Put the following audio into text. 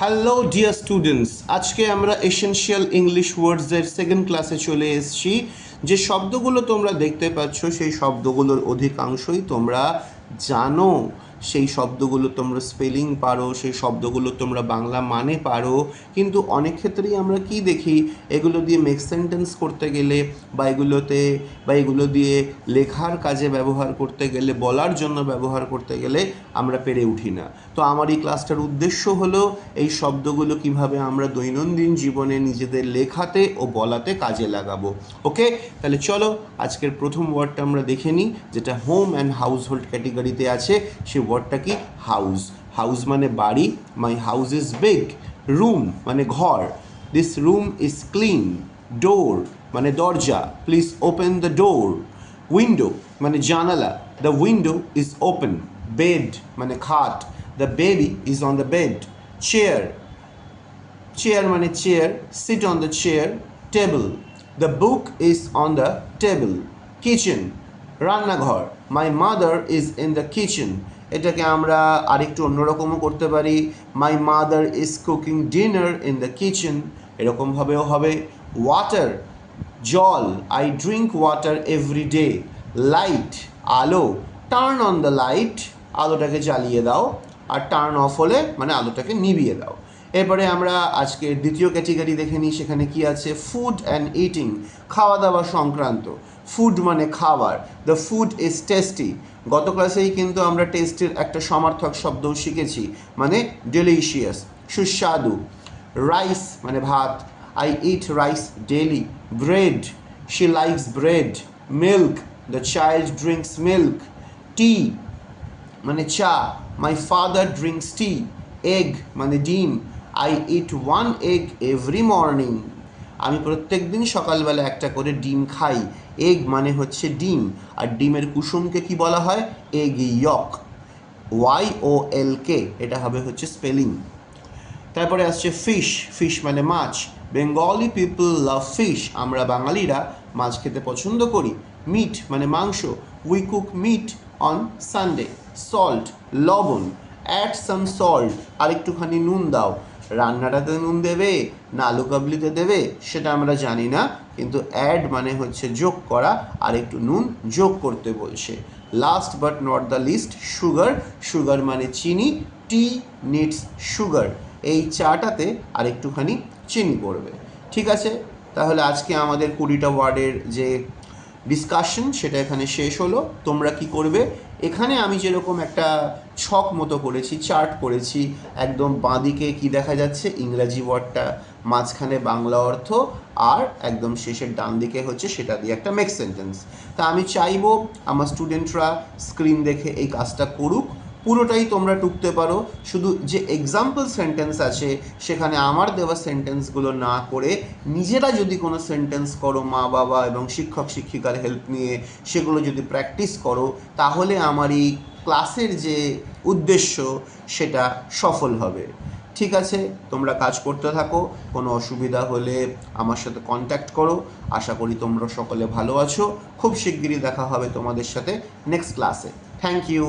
Hello dear students, আজকে আমরা essential English ওয়ার্ডসের second ক্লাসে চলে এসেছি। যে শব্দগুলো তোমরা দেখতে পাচ্ছ সেই শব্দগুলোর অধিকাংশই তোমরা জানো। সেই শব্দগুলো তোমরা স্পেলিং পারো, সেই শব্দগুলো তোমরা বাংলা মানে পারো, কিন্তু অনেক ক্ষেত্রেই আমরা কি দেখি, এগুলো দিয়ে মেক সেন্টেন্স করতে গেলে বা এগুলো দিয়ে লেখার কাজে ব্যবহার করতে গেলে, বলার জন্য ব্যবহার করতে গেলে আমরা পেরে উঠি না। তো আমার এই ক্লাসটার উদ্দেশ্য হলো এই শব্দগুলো কিভাবে আমরা দৈনন্দিন জীবনে নিজেদের লেখাতে ও বলাতে কাজে লাগাবো। ওকে, তাহলে চলো আজকের প্রথম ওয়ার্ডটা আমরা দেখে নিই, যেটা হোম অ্যান্ড হাউস হোল্ড ক্যাটেগরিতে আছে। সেই ওয়ার্ডটা কি? হাউস। হাউস মানে বাড়ি। My house is big. Room মানে ঘর। This room is clean. Door মানে দরজা। Please open the door. Window মানে জানালা। The window is open. Bed মানে খাট। The baby is on the bed. Chair, chair মানে chair. Sit on the chair. Table, the book is on the table. Kitchen, রান্নাঘর। My mother is in the kitchen. এটাকে আমরা আরেকটু অন্যরকমও করতে পারি। My mother is cooking dinner in the kitchen, এরকমভাবেও হবে। ওয়াটার, জল। I drink water every day. Light, আলো। টার্ন অন দ্য লাইট, আলোটাকে জ্বালিয়ে দাও। আর টার্ন অফ হলে মানে আলোটাকে নিভিয়ে দাও। এরপরে আমরা আজকের দ্বিতীয় ক্যাটেগরি দেখে নিই, সেখানে কি আছে? ফুড অ্যান্ড ইটিং, খাওয়া দাওয়া সংক্রান্ত। ফুড মানে খাবার। The food is tasty. গত ক্লাসেই কিন্তু আমরা টেস্টের একটা সমার্থক শব্দও শিখেছি, মানে ডেলিশিয়াস, সুস্বাদু। রাইস মানে ভাত। I eat rice daily. Bread, she likes bread. Milk, the child drinks milk. Tea মানে চা। My father drinks tea. Egg মানে ডিম। I eat one egg every morning. আমি প্রত্যেক দিন সকালবেলা একটা করে ডিম খাই। এগ মানে হচ্ছে ডিম, আর ডিমের কুসুমকে কি বলা হয়? এগ ইয়ক। YOLK, এটা হবে হচ্ছে স্পেলিং। তারপরে আসছে ফিশ। ফিশ মানে মাছ। বেঙ্গলি পিপল লাভ ফিশ, আমরা বাঙালিরা মাছ খেতে পছন্দ করি। মিট মানে মাংস। We cook meat on Sunday. Salt, লবণ। অ্যাড সাম সল্ট, আরেকটুখানি নুন দাও। রান্নাটাতে নুন দেবে না আলু কাবলিতে দেবে সেটা আমরা জানি না, কিন্তু অ্যাড মানে হচ্ছে যোগ করা, আর একটু নুন যোগ করতে বলছে। Last but not the least, sugar. Sugar মানে চিনি। টি নিডস সুগার, এই চাটাতে আর একটুখানি চিনি পড়বে। ঠিক আছে, তাহলে আজকে আমাদের 20টা ওয়ার্ডের যে ডিসকাশন সেটা এখানে শেষ হলো। তোমরা কি করবে, এখানে আমি যেরকম একটা ছক মতো করেছি, চার্ট করেছি, একদম বাঁদিকে কি দেখা যাচ্ছে? ইংরাজি ওয়ার্ডটা, মাঝখানে বাংলা অর্থ, আর একদম শেষের ডান দিকে হচ্ছে সেটা দিয়ে একটা মেক সেন্টেন্স। তা আমি চাইবো আমার স্টুডেন্টরা স্ক্রিন দেখে এই কাজটা করুক। পুরোটাই তোমরা টুকতে পারো, শুধু যে এক্সাম্পল সেন্টেন্স আছে সেখানে আমার দেওয়া সেন্টেন্সগুলো না করে নিজেরা যদি কোনো সেন্টেন্স করো মা বাবা এবং শিক্ষক শিক্ষিকার হেল্প নিয়ে, সেগুলো যদি প্র্যাকটিস করো, তাহলে আমার এই ক্লাসের যে উদ্দেশ্য সেটা সফল হবে। ঠিক আছে, তোমরা কাজ করতে থাকো। কোনো অসুবিধা হলে আমার সাথে কন্ট্যাক্ট করো। আশা করি তোমরা সকলে ভালো আছো। খুব শিগগিরই দেখা হবে তোমাদের সাথে নেক্সট ক্লাসে। Thank you.